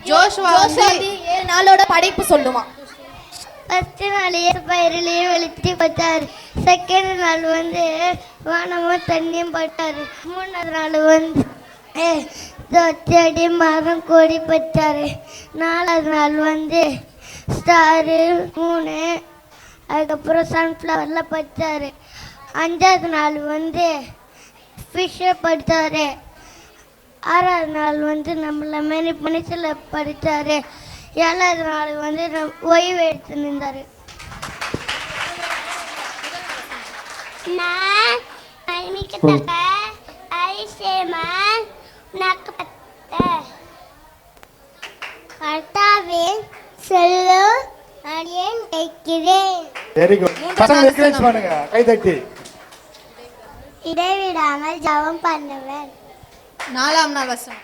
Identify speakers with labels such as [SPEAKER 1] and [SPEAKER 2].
[SPEAKER 1] Joshua 7 நாளோட படைப்பு சொல்லுவான்.
[SPEAKER 2] ஃபர்ஸ்ட் நாள் பயிரிலேயே வெளுத்தி பட்டாரு. செகண்ட் நாள் வானமும் தண்ணியும் பட்டாரு. மூணாவது நாள் செடி மரம் கொடி பட்டாரு. நாலாவது நாள் ஸ்டாரு 3, அதுக்கப்புறம் சன்ஃப்ளவரில் பட்டாரு. அஞ்சாவது நாள் ஃபிஷ்ஷை படுத்தாரு. ஆறாவது நாள் நம்மள மாரி மனுஷில் படுத்தாரு. ஏழாவது நாள் ஓய்வு எடுத்து நின்றாரு. செல்லும் அடியேன் கேட்கிறேன்.
[SPEAKER 3] Very good. பசங்க என்கரேஜ் பண்ணுங்க, கை தட்டி.
[SPEAKER 2] இடைவிடாமல் ஜெபம் பண்ணுவேன்.
[SPEAKER 1] 4ஆம் நாள் வசனம்.